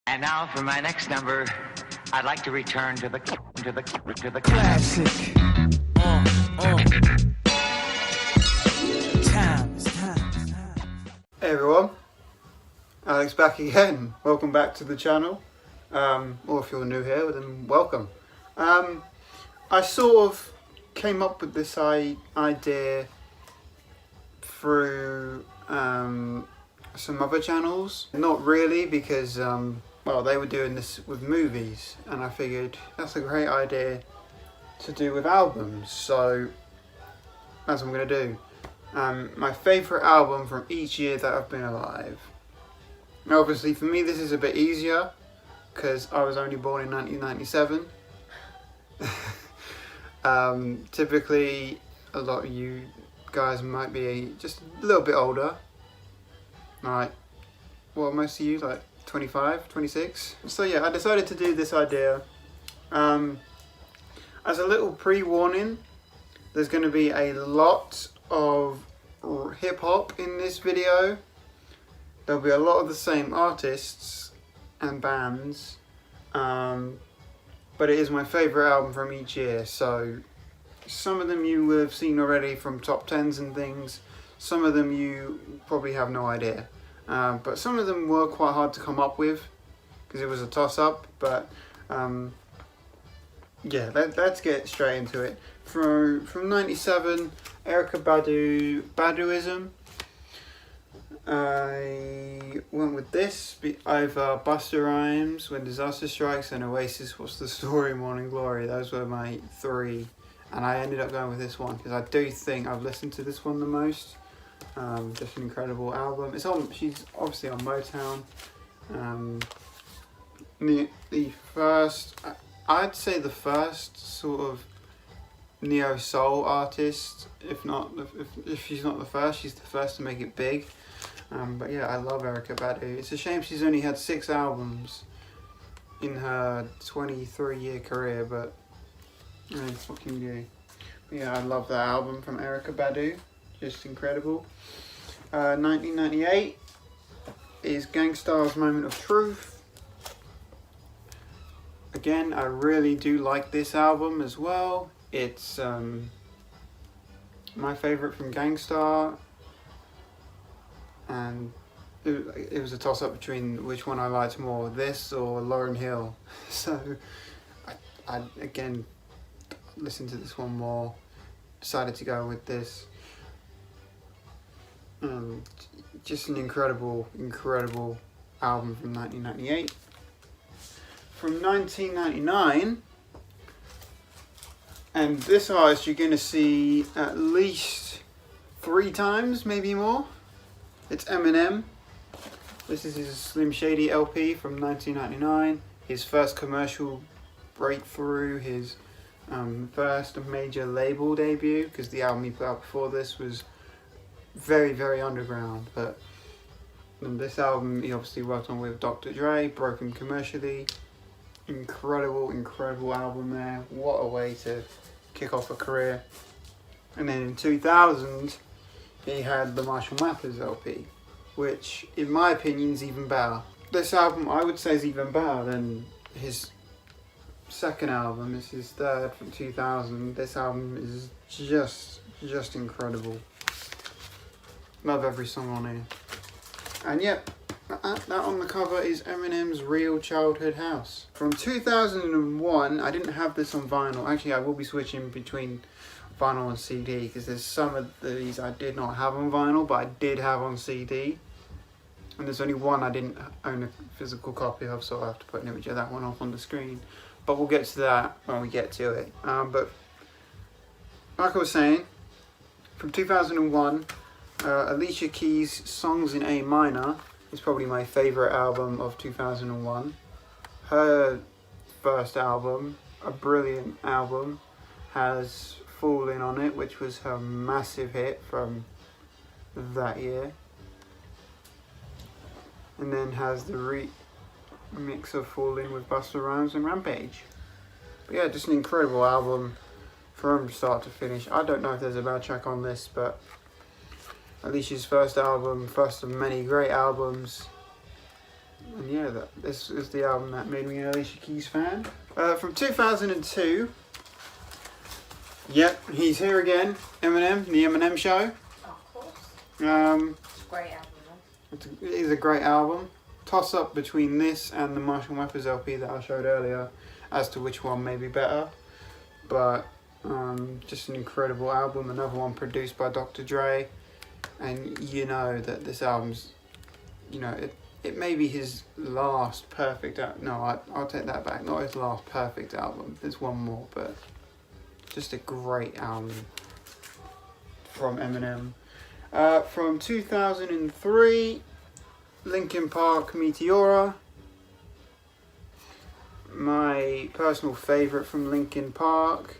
And now for my next number, I'd like to return to the classic. Time. Hey everyone, Alex back again. Welcome back to the channel. Or if you're new here, then welcome. I sort of came up with this idea through some other channels. Not really, because well, they were doing this with movies, and I figured that's a great idea to do with albums, so that's what I'm going to do. My favourite album from each year that I've been alive. Now obviously for me this is a bit easier, because I was only born in 1997. Typically a lot of you guys might be just a little bit older. Like, well, most of you, like 25, 26. So yeah, I decided to do this idea. As a little pre-warning, there's going to be a lot of hip-hop in this video. There'll be a lot of the same artists and bands, but it is my favourite album from each year, so some of them you will have seen already from top 10s and things, some of them you probably have no idea. But some of them were quite hard to come up with because it was a toss-up. But yeah, let's get straight into it. From '97, Erykah Badu, Baduizm. I went with this over Busta Rhymes, When Disaster Strikes, and Oasis, What's the Story, Morning Glory. Those were my three, and I ended up going with this one because I do think I've listened to this one the most. Just an incredible album. She's obviously on Motown. The first, I'd say the first sort of neo soul artist. If she's not the first, she's the first to make it big. But yeah, I love Erykah Badu. It's a shame she's only had 6 albums in her 23-year career, but what can you do? But yeah, I love that album from Erykah Badu. Just incredible. 1998 is Gang Starr's Moment of Truth. Again, I really do like this album as well. It's my favourite from Gang Starr, and it was a toss-up between which one I liked more, this or Lauryn Hill. So I again listened to this one more, decided to go with this. Just an incredible album from 1998. From 1999, and this artist you're going to see at least 3 times, maybe more. It's Eminem. This is his Slim Shady LP from 1999. His first commercial breakthrough, his first major label debut, because the album he put out before this was very underground. But this album he obviously worked on with Dr. Dre, broke him commercially. Incredible album there. What a way to kick off a career. And then in 2000 he had the Marshall Mathers LP, which in my opinion is even better. This album I would say is even better than his second album. This is third from 2000. This album is just incredible. Love every song on here. And yep, that on the cover is Eminem's Real Childhood House. From 2001, I didn't have this on vinyl. Actually, I will be switching between vinyl and CD, because there's some of these I did not have on vinyl, but I did have on CD. And there's only one I didn't own a physical copy of, so I'll have to put an image of that one up on the screen. But we'll get to that when we get to it. But like I was saying, from 2001, Alicia Keys' Songs in A Minor is probably my favourite album of 2001. Her first album, a brilliant album, has Fallin' on it, which was her massive hit from that year. And then has the remix of Fallin' with Busta Rhymes and Rampage. But yeah, just an incredible album from start to finish. I don't know if there's a bad track on this, but Alicia's first album, first of many great albums. And yeah, this is the album that made me an Alicia Keys fan. From 2002, yep, he's here again, Eminem, The Eminem Show. Of course. It's a great album, though. It is a great album. Toss up between this and the Marshall Mathers LP that I showed earlier as to which one may be better. But just an incredible album. Another one produced by Dr. Dre. And you know that this album's, you know, it may be his last perfect album. No, I'll take that back. Not his last perfect album. There's one more, but just a great album from Eminem. From 2003, Linkin Park, Meteora. My personal favourite from Linkin Park.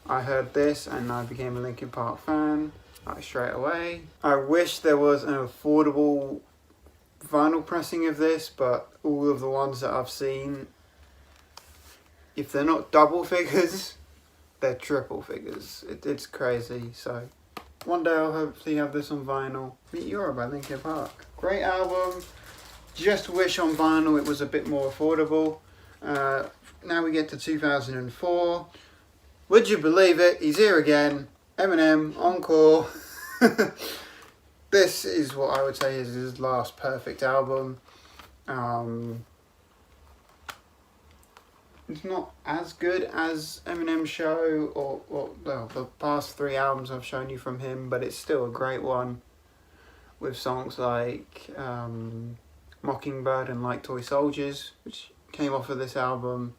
I heard this and I became a Linkin Park fan straight away. I wish there was an affordable vinyl pressing of this, but all of the ones that I've seen, if they're not double figures, they're triple figures. It's crazy. So one day I'll hopefully have this on vinyl. Meteora by Linkin Park. Great album. Just wish on vinyl it was a bit more affordable. Now we get to 2004. Would you believe it? He's here again. Eminem, Encore. This is what I would say is his last perfect album. It's not as good as Eminem Show or the past 3 albums I've shown you from him, but it's still a great one with songs like Mockingbird and Like Toy Soldiers, which came off of this album.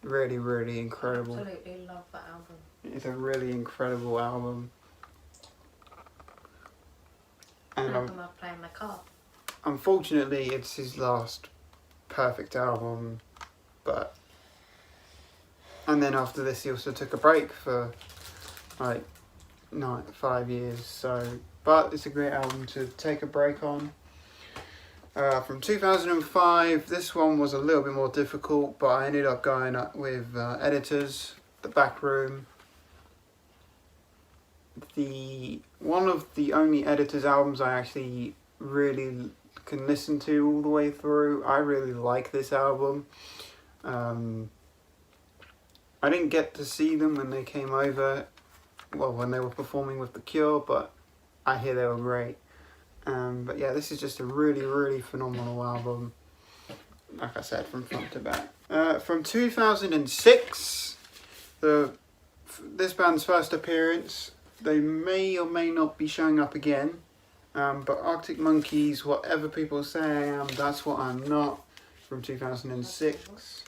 Really, really incredible. Absolutely love that album. It's a really incredible album. And Album I play in my car. unfortunately, it's his last perfect album, but... And then after this, he also took a break for like 5 years. So, but it's a great album to take a break on. From 2005, this one was a little bit more difficult, but I ended up going up with Editors, The Back Room. One of the only Editors albums I actually really can listen to all the way through. I really like this album. I didn't get to see them when they came over, well, when they were performing with The Cure, but I hear they were great. But yeah, this is just a really, really phenomenal album. Like I said, from front to back. From 2006, this band's first appearance. They may or may not be showing up again. But Arctic Monkeys, Whatever People Say I Am, That's What I'm Not, from 2006.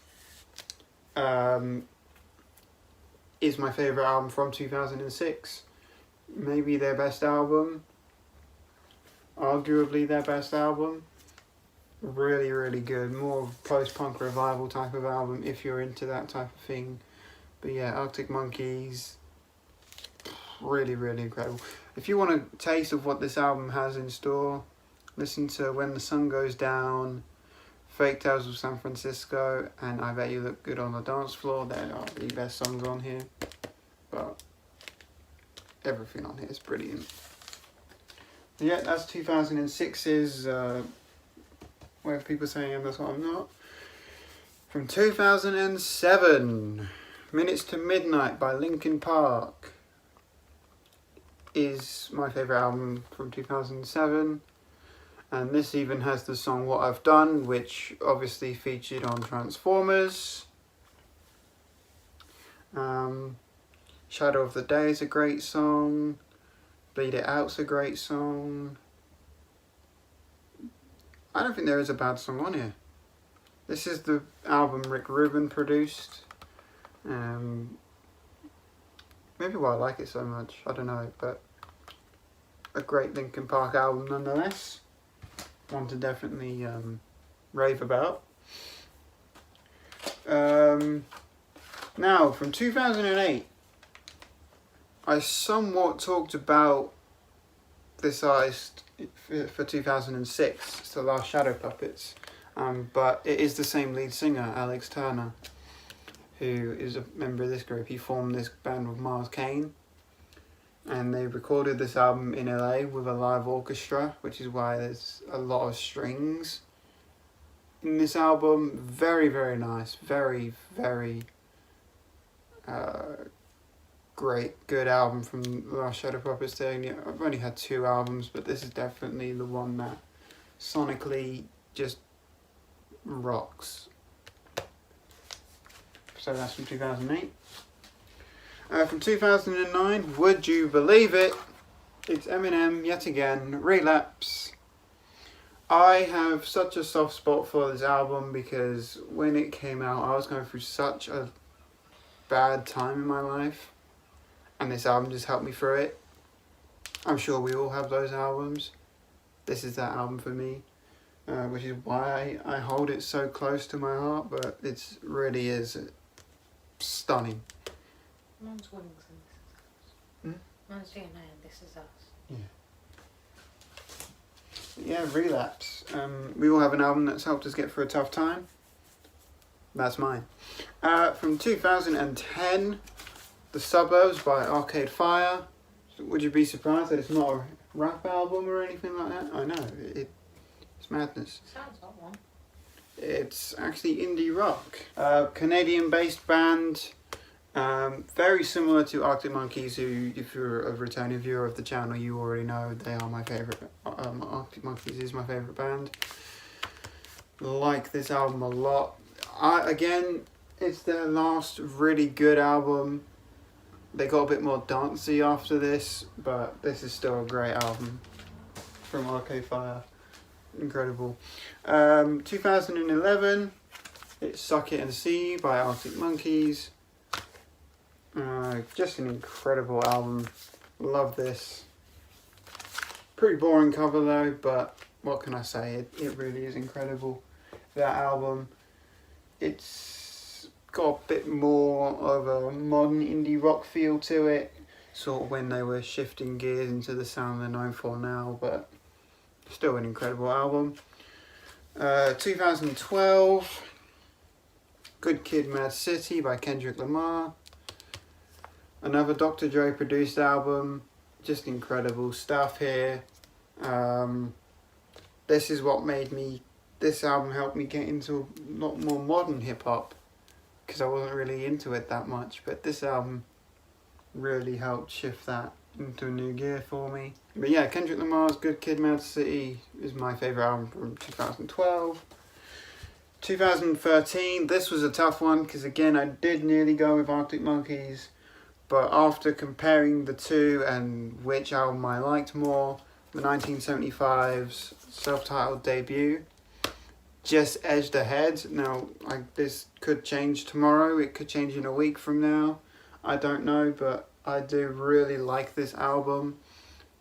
Is my favourite album from 2006. Maybe their best album. Arguably their best album. Really, really good. More post-punk revival type of album if you're into that type of thing. But yeah, Arctic Monkeys, really, really incredible. If you want a taste of what this album has in store, listen to When the Sun Goes Down, Fake Tales of San Francisco, and I Bet You Look Good on the Dance Floor. They are the best songs on here. But everything on here is brilliant. Yeah, that's 2006's Whatever People Say I Am, That's What I'm Not. From 2007, Minutes to Midnight by Linkin Park is my favourite album from 2007. And this even has the song What I've Done, which obviously featured on Transformers. Shadow of the Day is a great song. Bleed It Out's a great song. I don't think there is a bad song on here. This is the album Rick Rubin produced. Maybe why I like it so much, I don't know, but a great Linkin Park album nonetheless. One to definitely rave about. Now, from 2008, I somewhat talked about this artist for 2006. It's The Last Shadow Puppets. But it is the same lead singer, Alex Turner, who is a member of this group. He formed this band with Miles Kane. and they recorded this album in LA with a live orchestra, which is why there's a lot of strings in this album. Very, very nice. Very, very great, good album from the last Shadow Puppets thing. I've only had 2 albums, but this is definitely the one that sonically just rocks. So that's from 2008. From 2009, would you believe it? It's Eminem yet again, Relapse. I have such a soft spot for this album because when it came out, I was going through such a bad time in my life, and this album just helped me through it. I'm sure we all have those albums. This is that album for me, which is why I hold it so close to my heart, but it really is stunning. Mine's Wings and This Is Us. Mine's DNA and This Is Us. Yeah, Relapse. We all have an album that's helped us get through a tough time. That's mine. From 2010, The Suburbs by Arcade Fire. Would you be surprised that it's not a rap album or anything like that? I know, it's madness. Sounds like one. It's actually indie rock. Canadian-based band. Very similar to Arctic Monkeys, who, if you're a returning viewer of the channel, you already know they are my favourite. Arctic Monkeys is my favourite band. Like this album a lot. Again, it's their last really good album. They got a bit more dancey after this, but this is still a great album from Arcade Fire. Incredible. 2011, it's Suck It and See by Arctic Monkeys. Just an incredible album. Love this. Pretty boring cover though, but what can I say? It really is incredible. That album, it's got a bit more of a modern indie rock feel to it. Sort of when they were shifting gears into the sound they're known for now, but still an incredible album. 2012, Good Kid, Mad City by Kendrick Lamar. Another Dr. Dre produced album. Just incredible stuff here. This is what made me... This album helped me get into a lot more modern hip hop, because I wasn't really into it that much, but this album really helped shift that into a new gear for me. But yeah, Kendrick Lamar's Good Kid, Mad City is my favourite album from 2012. 2013, this was a tough one, because again, I did nearly go with Arctic Monkeys, but after comparing the two and which album I liked more, the 1975's self-titled debut just edged ahead. Now, this could change tomorrow, it could change in a week from now, I don't know, but I do really like this album.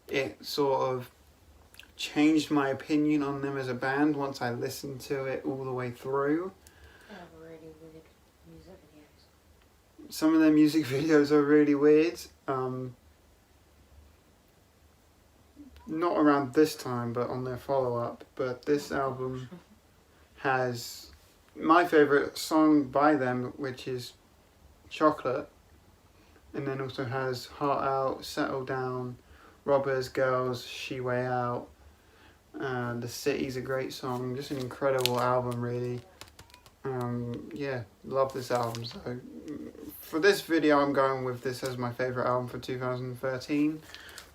It sort of changed my opinion on them as a band once I listened to it all the way through. They have really weird music videos. Some of their music videos are really weird. Not around this time, but on their follow-up. But this album has my favourite song by them, which is Chocolate. And then also has Heart Out, Settle Down, Robbers, Girls, She Way Out. The City's a great song. Just an incredible album, really. Yeah, love this album. So for this video, I'm going with this as my favourite album for 2013.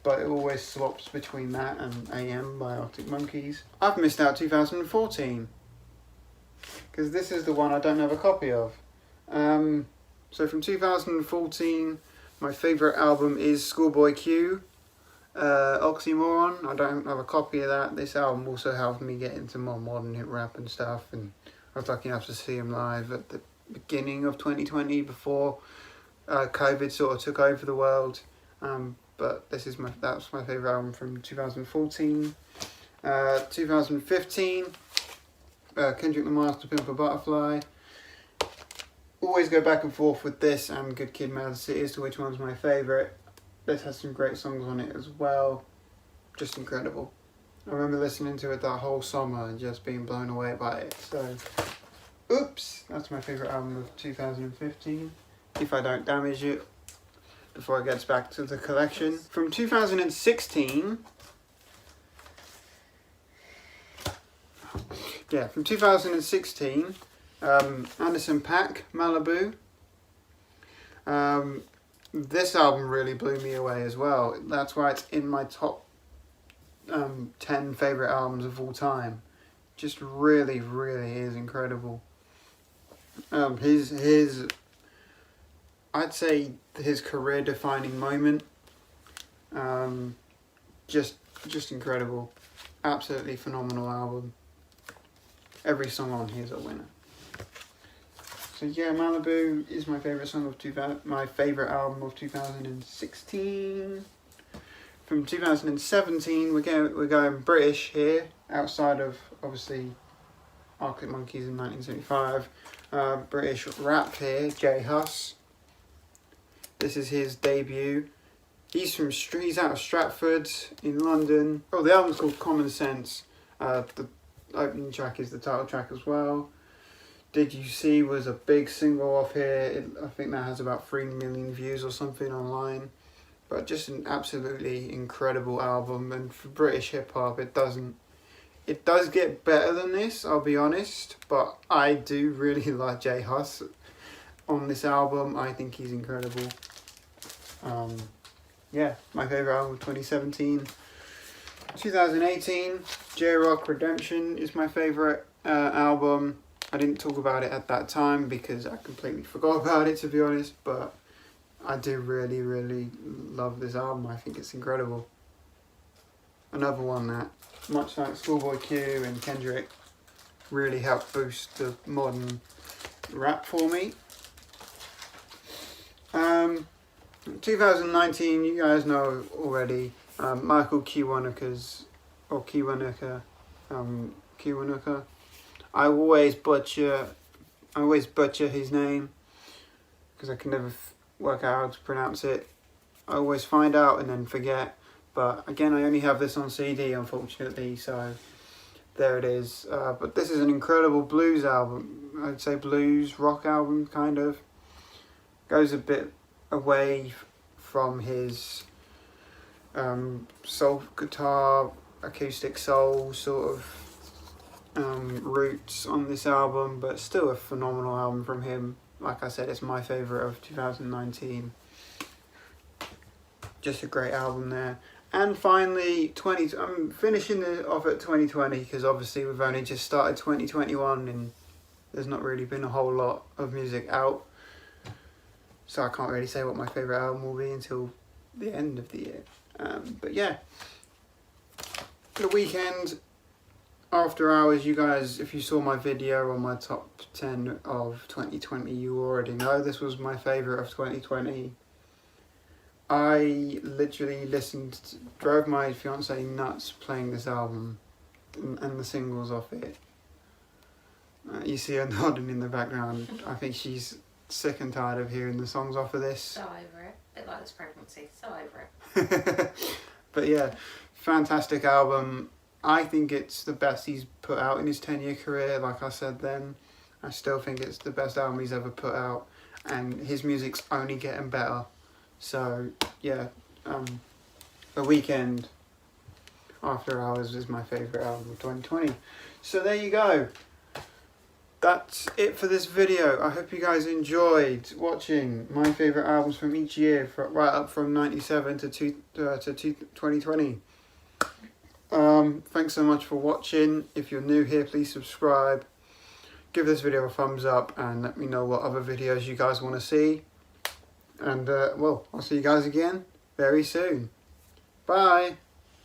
But it always swaps between that and AM by Arctic Monkeys. I've missed out 2014. Because this is the one I don't have a copy of. So from 2014, my favourite album is Schoolboy Q, Oxymoron. I don't have a copy of that. This album also helped me get into more modern hip rap and stuff, and I was lucky enough to see him live at the beginning of 2020 before COVID sort of took over the world. But that was my favourite album from 2014. 2015, Kendrick Lamar's To Pimp a Butterfly. Always go back and forth with this and Good Kid, Mad City as to which one's my favourite. This has some great songs on it as well. Just incredible. I remember listening to it that whole summer and just being blown away by it. So, oops, that's my favourite album of 2015. If I Don't Damage It before it gets back to the collection. From 2016, from 2016, Anderson .Paak, Malibu. This album really blew me away as well. That's why it's in my top 10 favourite albums of all time. Just really, really is incredible. His I'd say his career-defining moment. Just incredible. Absolutely phenomenal album. Every song on here is a winner. So yeah, Malibu is my favourite song of my favourite album of 2016. From 2017, we're going British here, outside of obviously Arctic Monkeys in 1975. British rap here, J Hus. This is his debut. He's out of Stratford in London. Oh, the album's called Common Sense. The opening track is the title track as well. Did You See was a big single off here. I think that has about 3 million views or something online. But just an absolutely incredible album, and for British hip hop, it does get better than this, I'll be honest, but I do really like J Hus on this album. I think he's incredible. My favourite album of 2017. 2018, J-Rock Redemption is my favourite album. I didn't talk about it at that time because I completely forgot about it, to be honest, but I do really, really love this album. I think it's incredible. Another one that, much like Schoolboy Q and Kendrick, really helped boost the modern rap for me. 2019, you guys know already, Michael Kiwanuka. I always butcher his name because I can never work out how to pronounce it. I always find out and then forget. But again, I only have this on CD, unfortunately, so there it is. But this is an incredible blues album. I'd say blues rock album, kind of. Goes a bit away from his soul guitar, acoustic soul sort of roots on this album, but still a phenomenal album from him. Like I said, it's my favourite of 2019. Just a great album there. And finally, I'm finishing it off at 2020 because obviously we've only just started 2021 and there's not really been a whole lot of music out. So I can't really say what my favourite album will be until the end of the year. But yeah, The Weeknd, After Hours. You guys, if you saw my video on my top 10 of 2020, you already know this was my favourite of 2020. I literally drove my fiance nuts playing this album and the singles off it. You see her nodding in the background. I think she's sick and tired of hearing the songs off of this. So over it. A bit like this pregnancy. So over it. But yeah, fantastic album. I think it's the best he's put out in his 10-year career. Like I said then, I still think it's the best album he's ever put out, and his music's only getting better. So yeah, The Weeknd, After Hours is my favourite album of 2020. So there you go. That's it for this video. I hope you guys enjoyed watching my favourite albums from each year, right up from 97 to 2020. Thanks so much for watching. If you're new here, please subscribe. Give this video a thumbs up and let me know what other videos you guys want to see. And well, I'll see you guys again very soon. Bye.